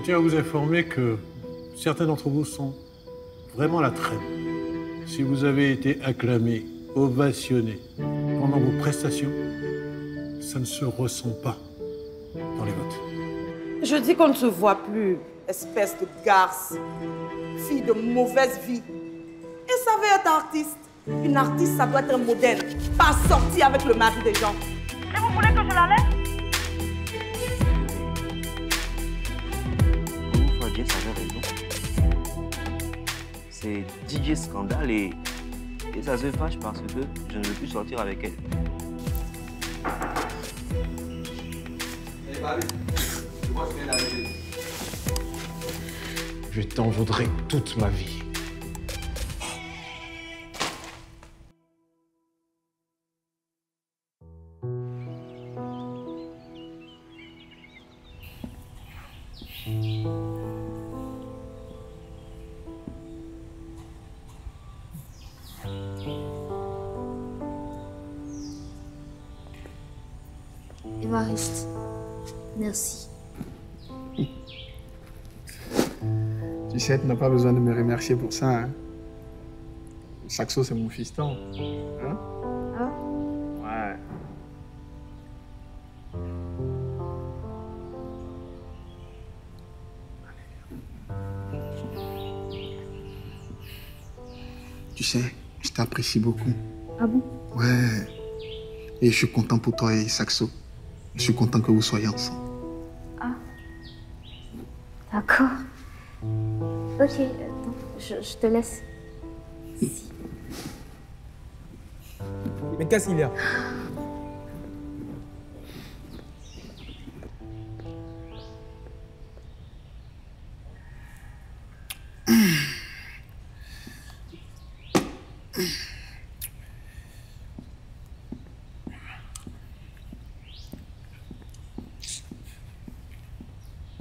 tiens à vous informer que certains d'entre vous sont vraiment à la traîne. Si vous avez été acclamé, ovationné pendant vos prestations, ça ne se ressent pas dans les votes. Je dis qu'on ne se voit plus, espèce de garce, fille de mauvaise vie. Et ça veut être artiste. Une artiste, ça doit être un modèle, pas sortir avec le mari des gens. Et vous voulez que je la laisse? Fabienne avait raison. C'est DJ Scandale et ça se fâche parce que je ne veux plus sortir avec elle. Je t'en voudrais toute ma vie. Évariste, merci. Tu sais, tu n'as pas besoin de me remercier pour ça. Hein? Saxo, c'est mon fiston. Hein? Ah? Ouais. Tu sais, je t'apprécie beaucoup. Ah bon? Ouais. Et je suis content pour toi et Saxo. Je suis content que vous soyez ensemble. Ah. D'accord. Ok, attends, je te laisse. Si. Mais qu'est-ce qu'il y a?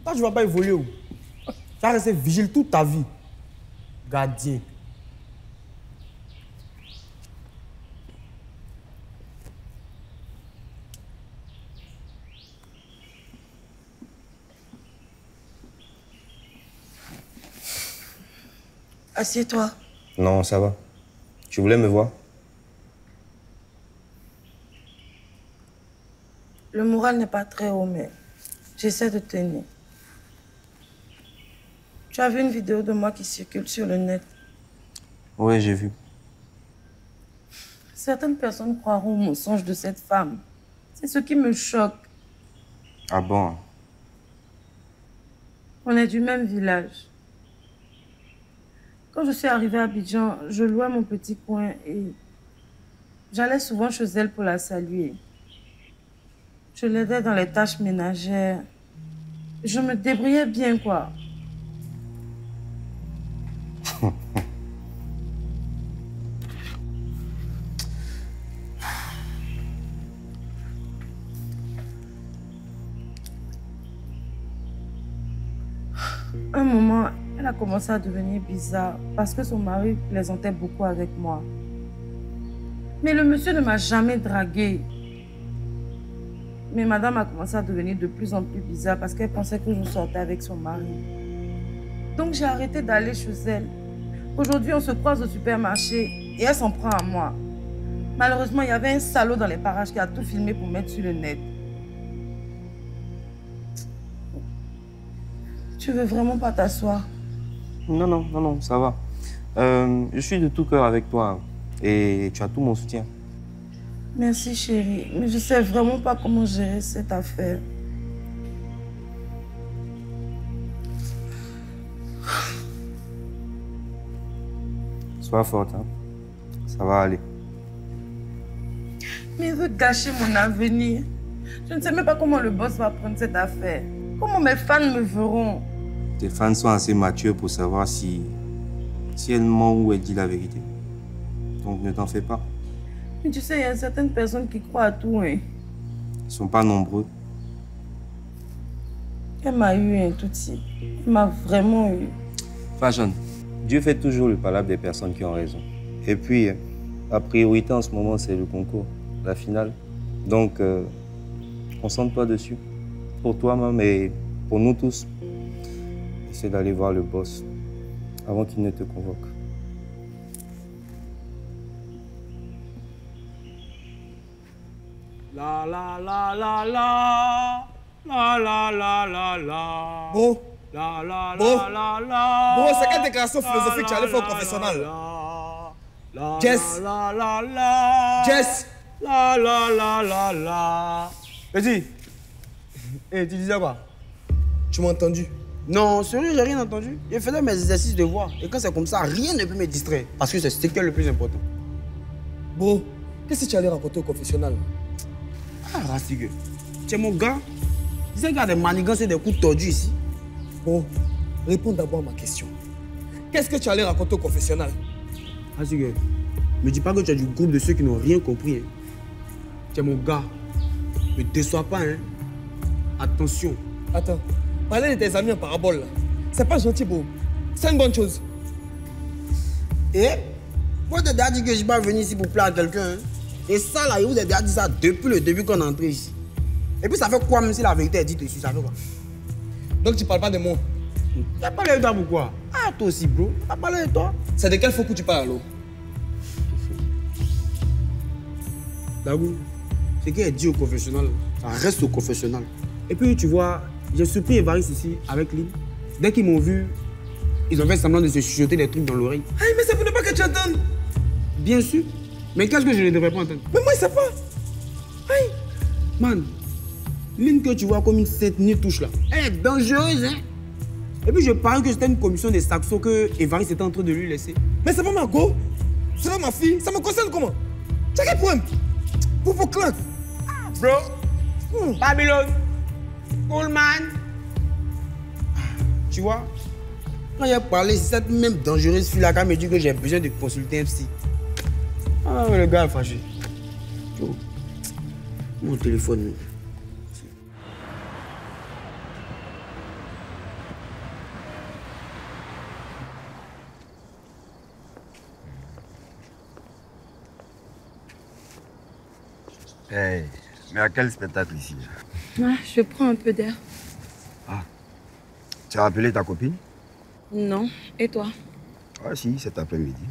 Toi, tu ne vas pas évoluer où? Tu vas rester vigile toute ta vie. Gardien. Assieds-toi. Non, ça va. Tu voulais me voir? Le moral n'est pas très haut, mais j'essaie de tenir. Tu as vu une vidéo de moi qui circule sur le net. Oui, j'ai vu. Certaines personnes croiront au mensonge de cette femme. C'est ce qui me choque. Ah bon? On est du même village. Quand je suis arrivée à Abidjan, je louais mon petit coin et j'allais souvent chez elle pour la saluer. Je l'aidais dans les tâches ménagères. Je me débrouillais bien, quoi. Un moment, elle a commencé à devenir bizarre parce que son mari plaisantait beaucoup avec moi. Mais le monsieur ne m'a jamais draguée. Mais madame a commencé à devenir de plus en plus bizarre parce qu'elle pensait que je sortais avec son mari. Donc j'ai arrêté d'aller chez elle. Aujourd'hui, on se croise au supermarché et elle s'en prend à moi. Malheureusement, il y avait un salaud dans les parages qui a tout filmé pour mettre sur le net. Tu veux vraiment pas t'asseoir? Non, non, non, non, ça va. Je suis de tout cœur avec toi et tu as tout mon soutien. Merci chérie, mais je sais vraiment pas comment gérer cette affaire. Sois forte, hein. Ça va aller. Mais il veut gâcher mon avenir. Je ne sais même pas comment le boss va prendre cette affaire. Comment mes fans me verront? Tes fans sont assez matures pour savoir si elle ment ou elle dit la vérité. Donc ne t'en fais pas. Mais tu sais, il y a certaines personnes qui croient à tout. Hein. Ils ne sont pas nombreux. Elle m'a eu un tout petit. Elle m'a vraiment eu. Fashion, Dieu fait toujours le palabre des personnes qui ont raison. Et puis, la priorité en ce moment, c'est le concours, la finale. Donc, concentre-toi dessus. Pour toi-même et pour nous tous. c'est d'aller voir le boss avant qu'il ne te convoque. La la la la la. La la la la la. Bon. La la Bon. la la la. Bon, c'est quelle déclaration philosophique tu allais faire au confessionnal? Jess. La la la. Jess. La la la la la. Vas-y. Eh, tu disais quoi? Tu m'as entendu? Non, sérieux, j'ai rien entendu. Je faisais mes exercices de voix. Et quand c'est comme ça, rien ne peut me distraire. Parce que c'est ce qui est le plus important. Bon, qu'est-ce que tu allais raconter au confessionnal? Ah, Rastigue. Tu es mon gars. Tu sais qu'il y a des manigances et des coups tordus ici. Bon, réponds d'abord à ma question. Qu'est-ce que tu allais raconter au confessionnal? Rastigue, me dis pas que tu es du groupe de ceux qui n'ont rien compris. Hein. Tu es mon gars. Ne te déçois pas, hein. Attention. Attends, parler de tes amis en parabole, là, c'est pas gentil, beau. C'est une bonne chose. Et moi, je t'ai déjà dit que je ne suis pas venu ici pour plaire à quelqu'un. Hein. Et ça, là, je vous ai déjà dit ça depuis le début qu'on est entré ici. Et puis, ça fait quoi, même si la vérité est dite dessus? Ça fait quoi? Donc, tu parles pas de moi? T'as parlé de toi pourquoi? Ah, toi aussi, bro. T'as parlé de toi? C'est de quel faux coup tu parles, alors? Dagou, ce qui est dit au confessionnal, ça reste au confessionnal. Et puis, tu vois, j'ai surpris Évariste ici avec Lynn. Dès qu'ils m'ont vu, ils ont fait semblant de se chuchoter des trucs dans l'oreille. Hey, mais ça ne pas que tu entendes. Bien sûr. Mais qu'est-ce que je ne devrais pas entendre? Mais moi, je sais pas. Hey. Man, Lynn que tu vois comme une sainte ni touche là, elle est dangereuse, hein? Et puis je parie que c'était une commission des saxos que Évariste était en train de lui laisser. Mais c'est pas ma go. C'est pas ma fille. Ça me concerne comment? Tu as quel problème? Pour clan. Bro, Babylone, cool man. Tu vois, quand j'ai parlé, c'est cette même dangereuse fille là qui me dit que j'ai besoin de consulter un psy. Ah, mais le gars est fâché. Yo, mon téléphone. Hey, mais à quel spectacle ici? Ah, je prends un peu d'air. Ah, tu as appelé ta copine? Non. Et toi? Ah si, cet après-midi.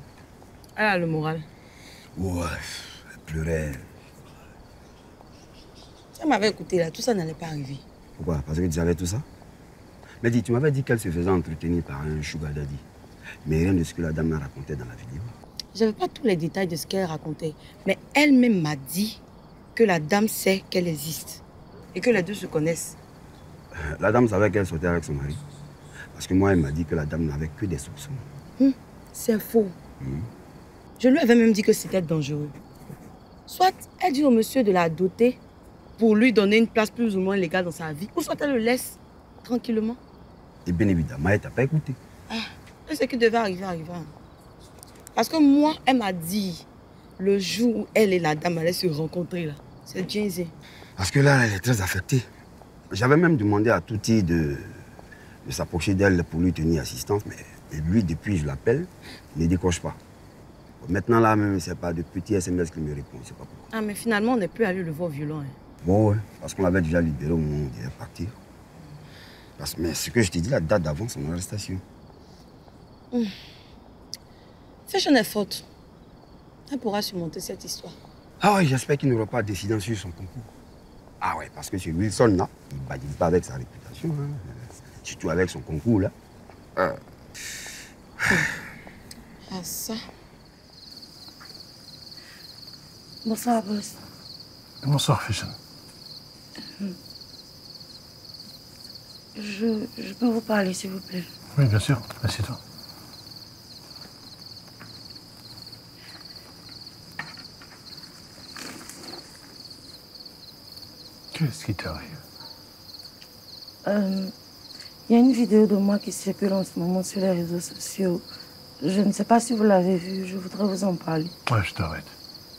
Elle a le moral. Ouais, elle pleurait. Si elle m'avait écouté là, tout ça n'allait pas arriver. Pourquoi? Parce que tu savais tout ça? Mais dis, tu m'avais dit qu'elle se faisait entretenir par un sugar daddy. Mais rien de ce que la dame m'a raconté dans la vidéo. J'avais pas tous les détails de ce qu'elle racontait. Mais elle-même m'a dit que la dame sait qu'elle existe. Et que les deux se connaissent. La dame savait qu'elle sortait avec son mari. Parce que moi, elle m'a dit que la dame n'avait que des soupçons. C'est faux. Je lui avais même dit que c'était dangereux. Soit elle dit au monsieur de la doter pour lui donner une place plus ou moins légale dans sa vie, ou soit elle le laisse tranquillement. Et bien évidemment, elle t'a pas écouté. Et ce qui devait arriver, arriva. Parce que moi, elle m'a dit, le jour où elle et la dame allaient se rencontrer, là, c'est Jay-Z. Parce que là, elle est très affectée. J'avais même demandé à Touti de s'approcher d'elle pour lui tenir assistance, mais lui, depuis je l'appelle, il ne décroche pas. Maintenant, là, même, c'est pas de petits SMS qu'il me répond, je sais pas pourquoi. Ah, mais finalement, on n'est plus allé le voir violent. Hein. Bon, ouais, parce qu'on l'avait déjà libéré au moment où il devait partir. Mais ce que je t'ai dit, la date d'avant son arrestation. Fashion est forte. Elle pourra surmonter cette histoire. Ah ouais, j'espère qu'il n'aura pas d'incident sur son concours. Ah ouais, parce que chez Wilson, là, il ne badine pas avec sa réputation. Hein. Surtout avec son concours, là. Ah, ça. Bonsoir, boss. Bonsoir, Fashion. Je peux vous parler, s'il vous plaît? Oui, bien sûr. Assieds-toi. Qu'est-ce qui t'arrive? Il y a une vidéo de moi qui circule en ce moment sur les réseaux sociaux. Je ne sais pas si vous l'avez vue. Je voudrais vous en parler. Ouais, je t'arrête.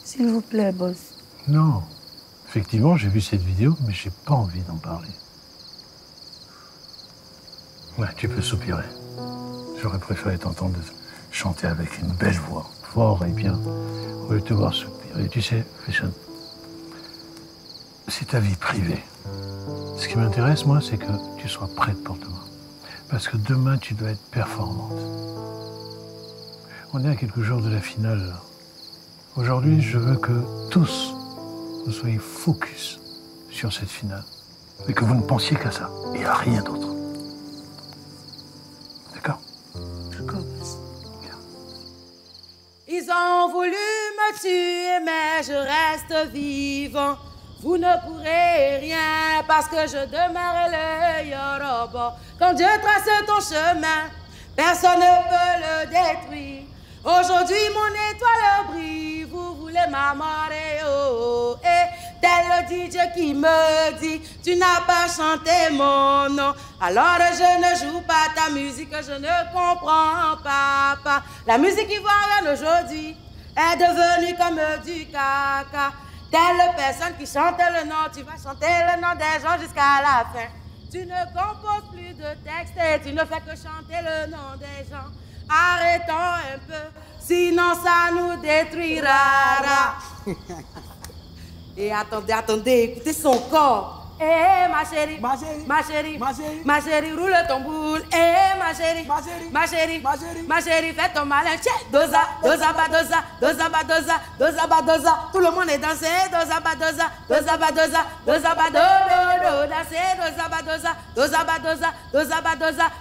S'il vous plaît, boss. Non. Effectivement, j'ai vu cette vidéo, mais j'ai pas envie d'en parler. Ouais, tu peux soupirer. J'aurais préféré t'entendre chanter avec une belle voix, fort et bien, au lieu de te voir soupirer. Tu sais, Fashion, c'est ta vie privée. Ce qui m'intéresse, moi, c'est que tu sois prête pour demain. Parce que demain, tu dois être performante. On est à quelques jours de la finale. Aujourd'hui, je veux que tous, vous soyez focus sur cette finale. Et que vous ne pensiez qu'à ça, et à rien d'autre. D'accord? D'accord. Ils ont voulu me tuer, mais je reste vivant. Vous ne pourrez rien parce que je demeure le Yoruba. Quand Dieu trace ton chemin, personne ne peut le détruire. Aujourd'hui, mon étoile brille, vous voulez m'amarrer, oh, et tel le DJ qui me dit, tu n'as pas chanté mon nom. Alors je ne joue pas ta musique, je ne comprends pas. La musique ivoirienne aujourd'hui est devenue comme du caca. Telle personne qui chante le nom, tu vas chanter le nom des gens jusqu'à la fin. Tu ne composes plus de textes et tu ne fais que chanter le nom des gens. Arrêtons un peu, sinon ça nous détruira. Et attendez, écoutez son corps. Eh ma chérie, ma chérie, roule ton boule. Eh ma chérie, fais ton malin. Dosa, tout le monde est dansé. Dosa, danser.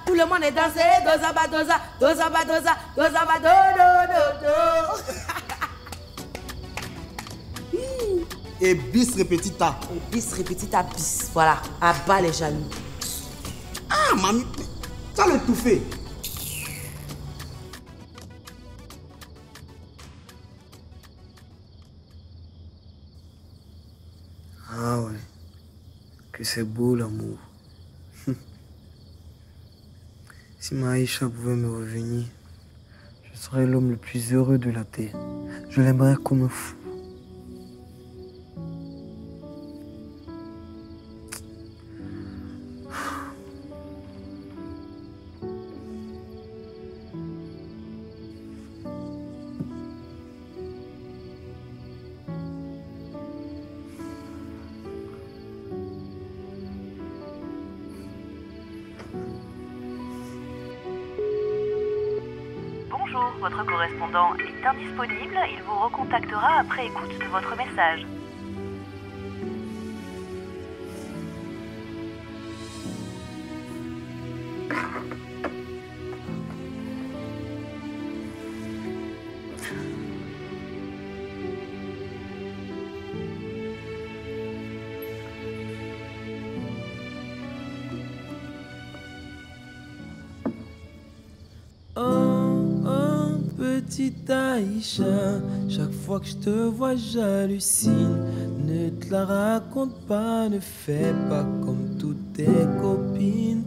Tout le monde est dansé. Et bis repetita. Bis repetita bis. Voilà, à bas les jaloux. Ah, mamie, tu as le tout fait. Ah ouais, que c'est beau l'amour. Si Maïcha pouvait me revenir, je serais l'homme le plus heureux de la terre. Je l'aimerais comme un fou. Bonjour, votre correspondant est indisponible. Il vous recontactera après écoute de votre message. Petite Aïcha, chaque fois que je te vois j'hallucine. Ne te la raconte pas, ne fais pas comme toutes tes copines.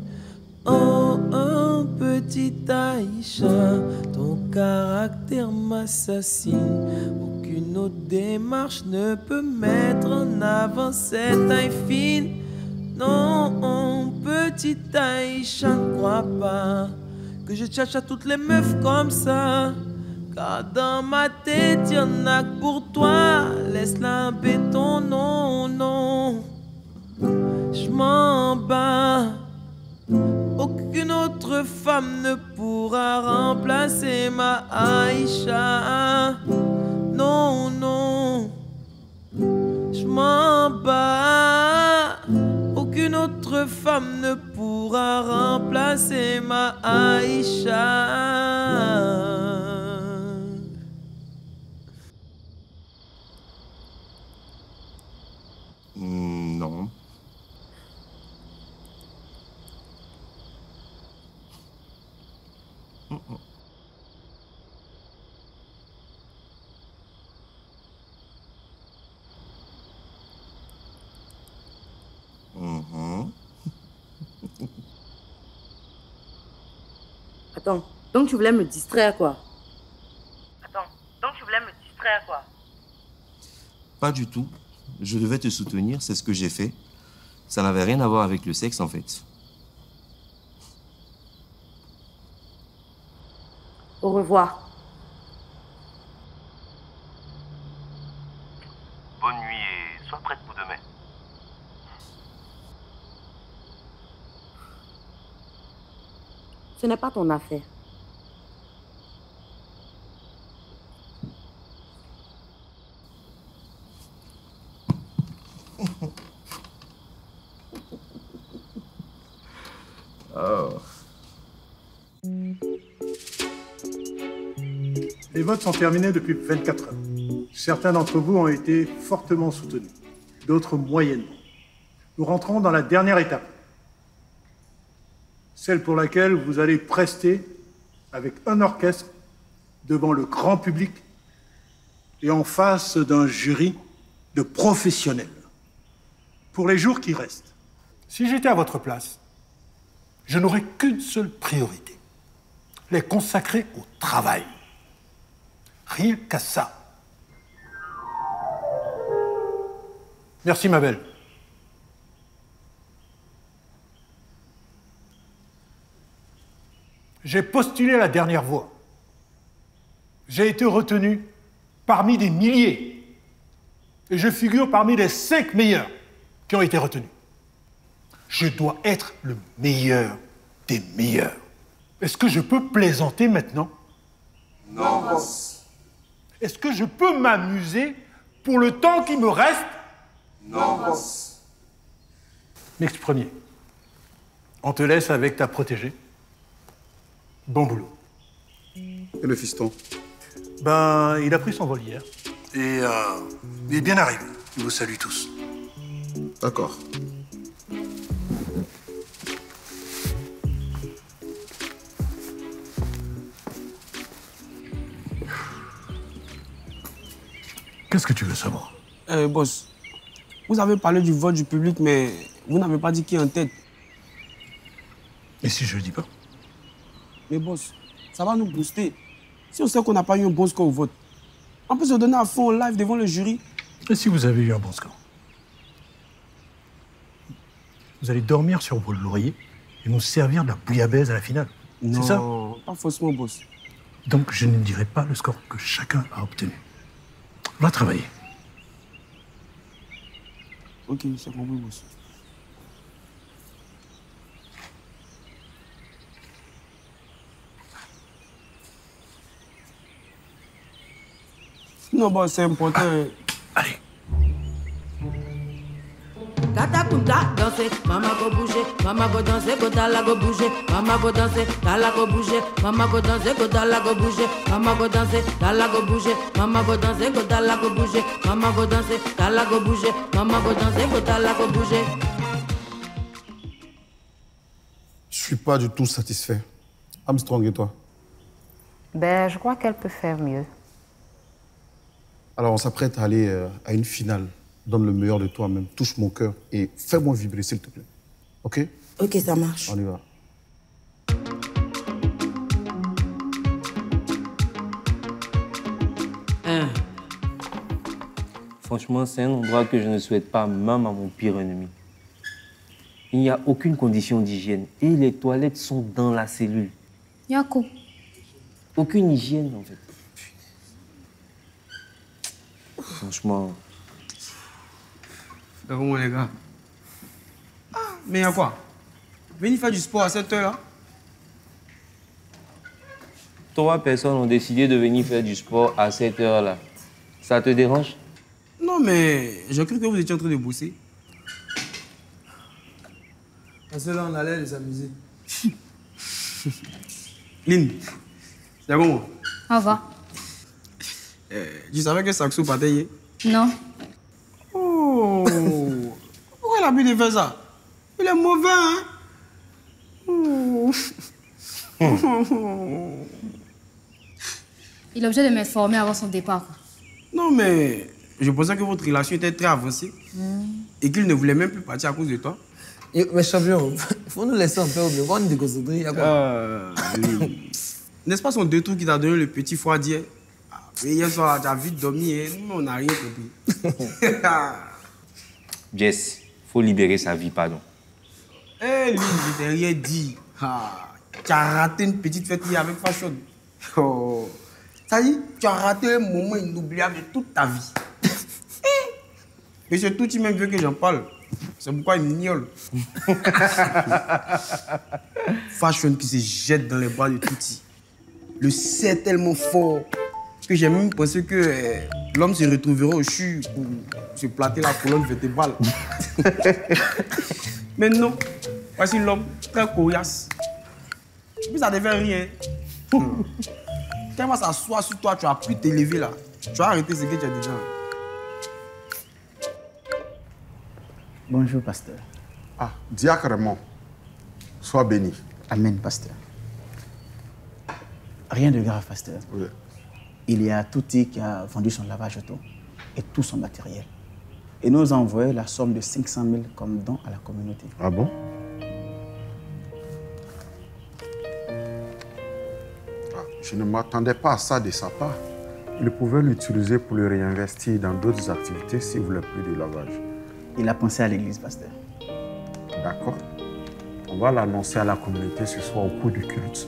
Oh, petite Aïcha, ton caractère m'assassine. Aucune autre démarche ne peut mettre en avant cette taille fine. Non, petite Aïcha, ne crois pas que je cherche à toutes les meufs comme ça. Car dans ma tête, y'en a que pour toi. Laisse-la en béton, non, non. Je m'en bats. Aucune autre femme ne pourra remplacer ma Aïcha. Non, non. Je m'en bats. Aucune autre femme ne pourra remplacer ma Aïcha. Non. Attends, donc tu voulais me distraire quoi? Pas du tout. Je devais te soutenir, c'est ce que j'ai fait. Ça n'avait rien à voir avec le sexe, en fait. Au revoir. Bonne nuit et sois prête pour demain. « ce n'est pas ton affaire. Oh. Les votes sont terminés depuis 24 heures. Certains d'entre vous ont été fortement soutenus, d'autres moyennement. Nous rentrons dans la dernière étape, celle pour laquelle vous allez prester avec un orchestre devant le grand public et en face d'un jury de professionnels. Pour les jours qui restent, si j'étais à votre place, je n'aurais qu'une seule priorité, les consacrer au travail. Rien qu'à ça. Merci, ma belle. J'ai postulé à la dernière voie. J'ai été retenu parmi des milliers. Et je figure parmi les 5 meilleurs qui ont été retenus. Je dois être le meilleur des meilleurs. Est-ce que je peux plaisanter maintenant? Non, boss. Est-ce que je peux m'amuser pour le temps qui me reste? Non, boss. Mix premier. On te laisse avec ta protégée. Bon boulot. Et le fiston? Ben, il a pris son vol hier. Et il est bien arrivé. Il vous salue tous. D'accord. Qu'est-ce que tu veux savoir? Boss, vous avez parlé du vote du public, mais vous n'avez pas dit qui est en tête. Et si je le dis pas? Mais boss, ça va nous booster. Si on sait qu'on n'a pas eu un bon score au vote, on peut se donner à fond en live devant le jury. Et si vous avez eu un bon score? Vous allez dormir sur vos lauriers et nous servir de la bouillabaisse à la finale. C'est ça? Non, pas forcément, boss. Donc je ne dirai pas le score que chacun a obtenu. Va travailler. Ok, c'est compris, boss. Non, boss, c'est important. Allez. Kata kunta danser, maman go bouger, maman go danser, go tala go bouger, maman go danser, tala go bouger, maman go danser, go tala go bouger, maman go danser, tala go bouger, maman go danser, go tala go bouger, maman go danser, tala go bouger, maman go danser, go tala go bouger. Je suis pas du tout satisfait. Armstrong et toi? Ben, je crois qu'elle peut faire mieux. Alors on s'apprête à aller à une finale. Donne le meilleur de toi-même, touche mon cœur et fais-moi vibrer, s'il te plaît. Ok? Ok, ça marche. On y va. Franchement, c'est un endroit que je ne souhaite pas même à mon pire ennemi. Il n'y a aucune condition d'hygiène et les toilettes sont dans la cellule. Yako. Aucune hygiène, en fait. Franchement... D'accord, les gars. Ah, mais il y a quoi? Venez faire du sport à cette heure-là? 3 personnes ont décidé de venir faire du sport à cette heure-là. Ça te dérange? Non, mais j'ai cru que vous étiez en train de bosser. Parce que là, on allait les amuser. Lynn, c'est bon? Au revoir. Tu savais que Saxo partait hier? Non. Oh! Pourquoi il a pu de faire ça? Il est mauvais, hein? Oh. Il est obligé de m'informer avant son départ. Non, mais je pensais que votre relation était très avancée et qu'il ne voulait même plus partir à cause de toi. Mais champion, il faut nous laisser en paix au bureau. On est déconcentrés. N'est-ce pas son 2 tours qui t'a donné le petit froid d'hier? Et hier soir, tu as vite dormi et nous, on n'a rien compris. Jess, faut libérer sa vie, pardon. Eh, lui, je t'ai rien dit. Ah, tu as raté une petite fête hier avec Fashion. Oh. Ça dit, tu as raté un moment inoubliable de toute ta vie. Et surtout, tu même veux que j'en parle. C'est pourquoi il miaule. Fashion qui se jette dans les bras de Tutti. Le serre tellement fort que j'ai même pensé que l'homme se retrouverait au CHU pour se plater la colonne vertébrale. Mais non, voici l'homme très coriace. Et puis ça ne fait rien. Quand on va s'asseoir sur toi, tu vas plus t'élever là. Tu vas arrêter ce que tu as dedans. Bonjour, pasteur. Ah, diacre Raymond, sois béni. Amen, pasteur. Rien de grave, pasteur. Oui. Il y a Tutti qui a vendu son lavage auto et tout son matériel. Et nous a envoyé la somme de 500 000 comme don à la communauté. Ah bon? Je ne m'attendais pas à ça de sa part. Il pouvait l'utiliser pour le réinvestir dans d'autres activités s'il voulait plus de lavage. Il a pensé à l'église, pasteur. D'accord. On va l'annoncer à la communauté ce soir au cours du culte.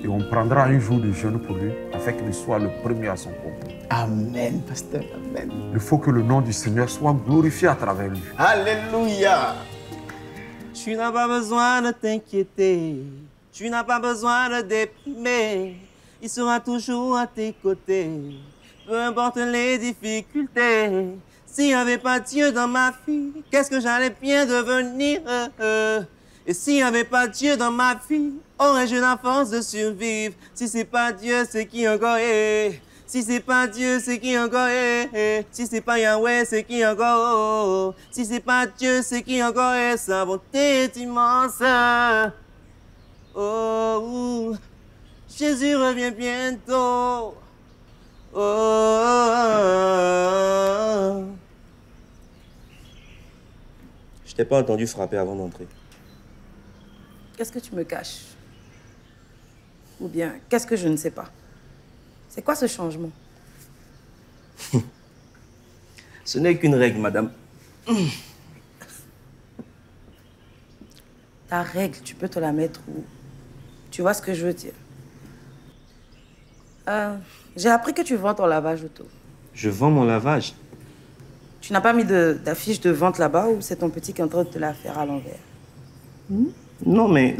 Et on prendra un jour de jeûne pour lui afin qu'il soit le premier à son concours. Amen, pasteur. Amen. Il faut que le nom du Seigneur soit glorifié à travers lui. Alléluia. Tu n'as pas besoin de t'inquiéter. Tu n'as pas besoin de déprimer. Il sera toujours à tes côtés. Peu importe les difficultés. S'il n'y avait pas Dieu dans ma vie, qu'est-ce que j'allais bien devenir? Et s'il n'y avait pas Dieu dans ma vie, aurais-je la force de survivre? Si c'est pas Dieu, c'est qui encore est? Si c'est pas Dieu, c'est qui encore est? Si c'est pas Yahweh, c'est qui encore? Si c'est pas Dieu, c'est qui encore est? Sa bonté est immense. Oh, Jésus revient bientôt. Oh. Je t'ai pas entendu frapper avant d'entrer. Qu'est-ce que tu me caches? Ou bien, qu'est-ce que je ne sais pas? C'est quoi ce changement? Ce n'est qu'une règle, madame. Ta règle, tu peux te la mettre où? Tu vois ce que je veux dire? J'ai appris que tu vends ton lavage auto. Je vends mon lavage. Tu n'as pas mis d'affiche de vente là-bas ou c'est ton petit qui est en train de te la faire à l'envers? Non, mais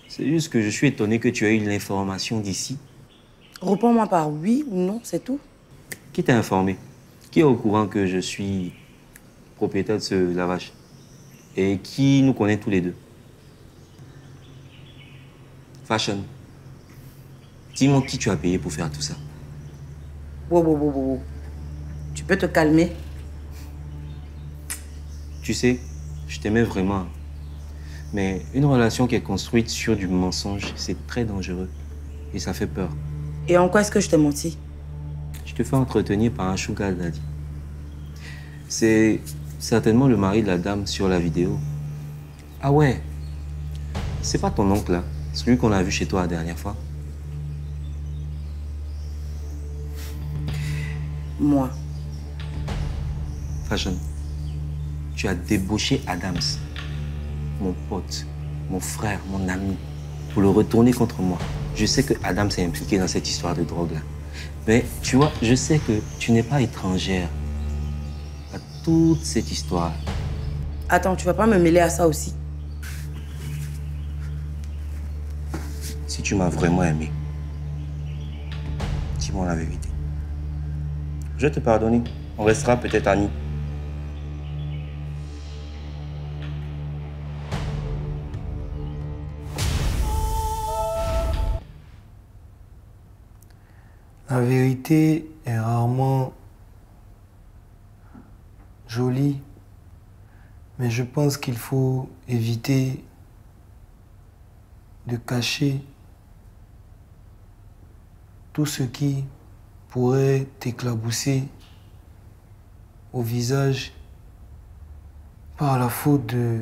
c'est juste que je suis étonné que tu aies eu l'information d'ici. Réponds-moi par oui ou non, c'est tout. Qui t'a informé? Qui est au courant que je suis propriétaire de ce lavage? Et qui nous connaît tous les deux? Fashion. Dis-moi qui tu as payé pour faire tout ça. Wow. Tu peux te calmer? Tu sais, je t'aimais vraiment. Mais une relation qui est construite sur du mensonge, c'est très dangereux. Et ça fait peur. Et en quoi est-ce que je t'ai menti? Je te fais entretenir par un sugar daddy. C'est certainement le mari de la dame sur la vidéo. Ah ouais, c'est pas ton oncle là, celui qu'on a vu chez toi la dernière fois. Moi. Fashion, tu as débauché Adams, mon pote, mon frère, mon ami, pour le retourner contre moi. Je sais que Adams est impliqué dans cette histoire de drogue là. Mais tu vois, je sais que tu n'es pas étrangère à toute cette histoire. Attends, tu vas pas me mêler à ça aussi? Si tu m'as vraiment aimé, dis-moi la vérité. Je vais te pardonner. On restera peut-être amis. La vérité est rarement jolie, mais je pense qu'il faut éviter de cacher tout ce qui pourrait t'éclabousser au visage par la faute de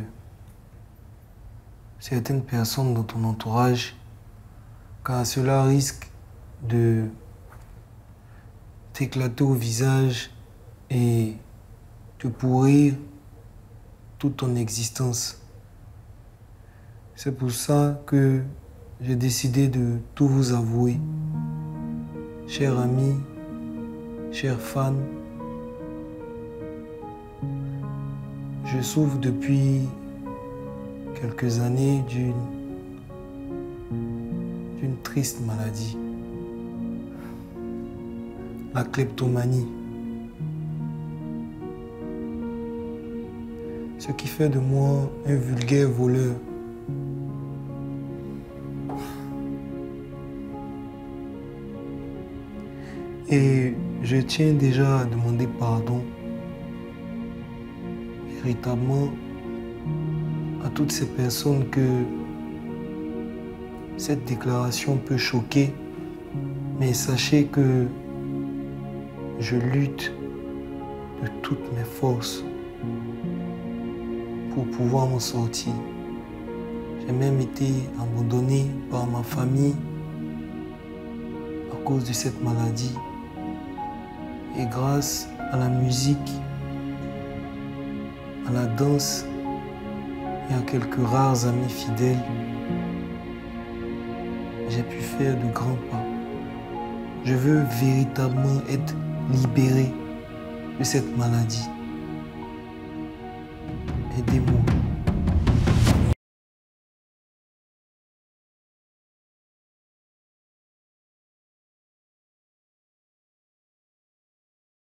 certaines personnes dans ton entourage, car cela risque de t'éclater au visage et te pourrir toute ton existence. C'est pour ça que j'ai décidé de tout vous avouer. Chers amis, chers fans, Je souffre depuis quelques années d'une triste maladie. La kleptomanie. Ce qui fait de moi un vulgaire voleur. Et je tiens déjà à demander pardon véritablement à toutes ces personnes que cette déclaration peut choquer, mais sachez que je lutte de toutes mes forces pour pouvoir m'en sortir. J'ai même été abandonné par ma famille à cause de cette maladie. Et grâce à la musique, à la danse et à quelques rares amis fidèles, j'ai pu faire de grands pas. Je veux véritablement être libéré de cette maladie. Aidez-moi.